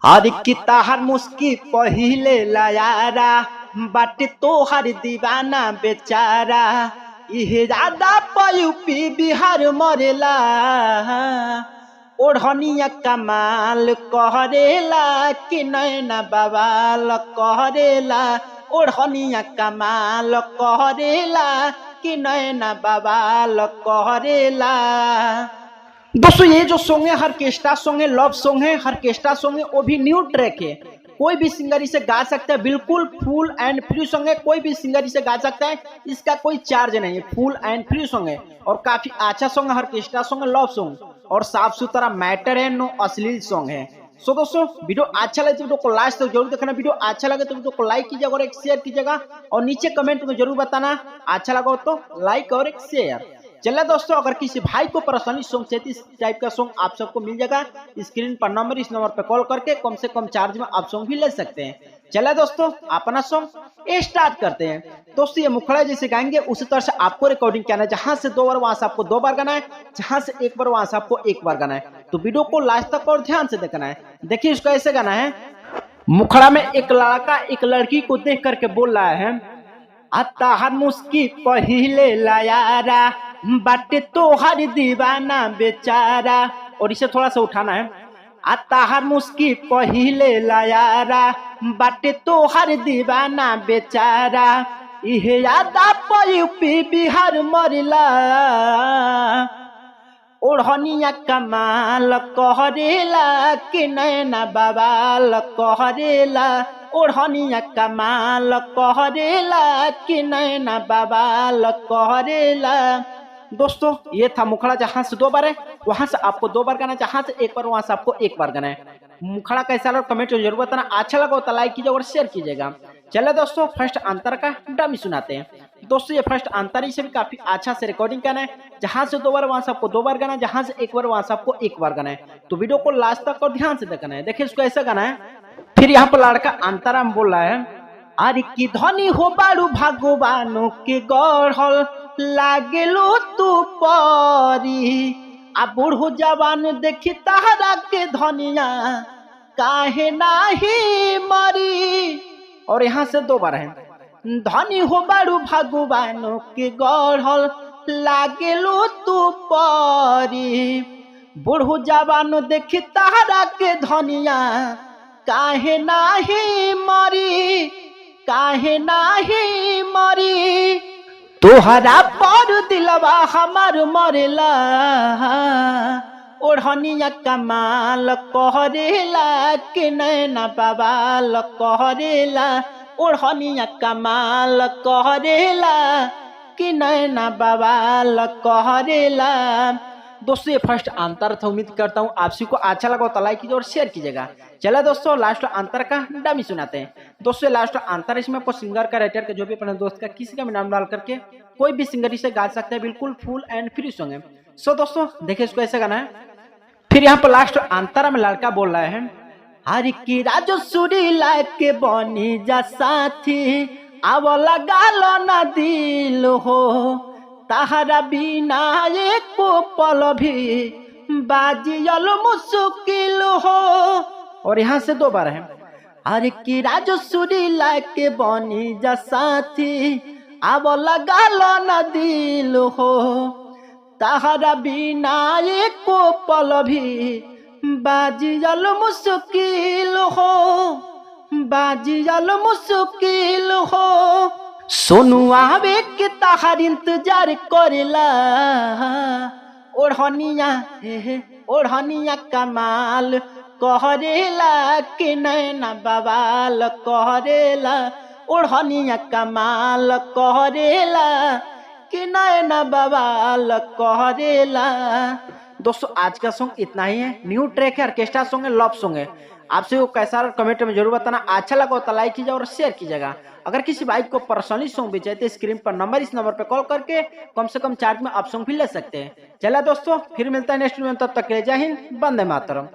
हर की ताहर मुस्की पहिले लायारा बाटे तोहर दीवाना बेचारा इहे ज्यादा पयूपी बिहार मरेला ओढ़निया कमाल कहरेला कि नैना बवाल कहरेला ओढ़निया कमाल कहरेला कि नैना बवाल कहरेला। दोस्तों ये जो सॉन्ग है ऑर्केस्ट्रा सॉन्ग है, लव सॉन्ग है, ऑर्केस्ट्रा सॉन्ग है, वो भी न्यू ट्रैक है। कोई भी सिंगर इसे गा सकता है, बिल्कुल फुल एंड फ्री सॉन्ग है। कोई भी सिंगर इसे गा सकता है, इसका कोई चार्ज नहीं है, फुल एंड फ्री सॉन्ग है और काफी अच्छा सॉन्ग है, ऑर्केस्ट्रा सॉन्ग है, लव सॉन्ग और साफ सुथरा मैटर है, नो अश्लील सॉन्ग है। सो दोस्तों वीडियो अच्छा लगे तो वीडियो को लास्ट तक जरूर देखना। वीडियो अच्छा लगे तो वीडियो को लाइक कीजिएगा और एक शेयर कीजिएगा और नीचे कमेंट में जरूर बताना अच्छा लगा तो लाइक और एक शेयर। चलिए दोस्तों, अगर किसी भाई को पर्सनली सॉन्ग चाहिए इस टाइप का सॉन्ग आप सबको मिल जाएगा। स्क्रीन पर नंबर, इस नंबर पर कॉल करके कम से कम चार्ज में आप सॉन्ग भी ले सकते हैं। चलिए दोस्तों, अपना सॉन्ग स्टार्ट करते हैं। दोस्तों ये मुखड़ा जैसे गाएंगे उसी तरह से आपको रिकॉर्डिंग करना है। जहां से 2 बार वहां से आपको 2 बार गाना है, जहां से 1 बार वहां से आपको 1 बार गाना है। तो वीडियो को लास्ट तक और ध्यान से देखना है। देखिए इसको ऐसे गाना है। मुखड़ा में एक लड़का एक लड़की को देख करके बोल रहा है, ताहर मुस्की पहिले लायारा बाटे तोहर दीवाना बेचारा। और इसे थोड़ा सा उठाना है। ताहर मुस्की पहिले लायारा बाटे तोहर दीवाना बेचारा इहे यादा पयूपी बिहार मरिला ओढ़निया कमाल कहरेला कि नैना बवाल कहरेला ओढ़निया कमाल कहरेला कि नैना बवाल कहरेला। दोस्तों ये था मुखड़ा, जहां से 2 बार है वहां से आपको 2 बार गाना है, जहां से 1 बार वहां से आपको 1 बार गाना है। मुखड़ा कैसा लगा कमेंट में जरूर बताना। अच्छा लगा तो लाइक कीजिएगा और शेयर कीजिएगा। चलिए दोस्तों फर्स्ट अंतर का डमी सुनाते हैं। दोस्तों ये फर्स्ट अंतर इसे भी काफी अच्छा से रिकॉर्डिंग करना है। जहां से 2 बार वहां से आपको 2 बार गाना है, जहां से 1 बार वहां से आपको 1 बार गाना है। तो वीडियो को लास्ट तक और ध्यान से देखना है। देखिए इसको ऐसा गाना है। फिर यहाँ पर लड़का अंतराम बोल रहा है, अरे की धनी हो बारू भगवानों के गढ़ल लागेलो तू परी आ बूढ़ो जवान देखी तहरा के धनिया काहे नाही मरी। और यहाँ से 2 बार है। धनी हो बारू भगवानों के गढ़ल लागेलो तू परी बूढ़ो जवान देखी तहरा के धनिया काहे नाही मरी काहे नाही मरी तोहरा पर दिलवा हमार मरेला ओढ़निया कमाल कहरेला कि नैना बवाल कहरेला ओढ़निया कमाल कहरेला कि नैना बवाल कहरेला। दोस्तों ये फर्स्ट अंतर था। उम्मीद करता हूँ आप सभी को अच्छा लगा तो लाइक कीजिए और शेयर कीजिएगा। चलो दोस्तों लास्ट अंतर का डमी सुनाते हैं। दोस्तों लास्ट अंतर इसमें आपको सिंगर का, राइटर का, जो भी अपने दोस्त का किसी का भी नाम डाल करके कोई भी सिंगर इसे गा सकता है। बिल्कुल फुल एंड फ्री सॉन्ग है। सो दोस्तों देखिए इसको ऐसे गाना है। फिर यहाँ पर लास्ट अंतर में लड़का बोल रहा है, हर की राजो सुरी लाके बनी जा साथी आवो लगालो ना दिल हो ताहरा बिना एको पल भी बाजियल मुश्किल हो। और यहाँ से 2 बार है। अरे की राजो सुरी लाके बनी जा साथी आवो लगालो ना दिल हो ताहरा बिना एको पल भी बाजियल मुश्किल हो बाजियल मुश्किल हो। सोनू आवे के ताहर इंतजार करेला ओढ़निया कमाल कहरेला कि नैना बवाल कहरेला ओढ़निया कमाल कहरेला कि नैना बवाल कहरेला। दोस्तों आज का सॉन्ग इतना ही है। न्यू ट्रैक है, ऑर्केस्ट्रा सॉन्ग है, लव सॉन्ग है। आपसे वो कैसा कमेंट में जरूर बताना। अच्छा लगा तो लाइक कीजिएगा और शेयर कीजिएगा। अगर किसी भाई को पर्सनली सॉन्ग भी चाहिए तो स्क्रीन पर नंबर, इस नंबर पर कॉल करके कम से कम चार्ज में आप सॉन्ग भी ले सकते हैं। चलिए दोस्तों फिर मिलता है नेक्स्ट वीडियो में। तब तक के लिए जय हिंद, वंदे मातरम।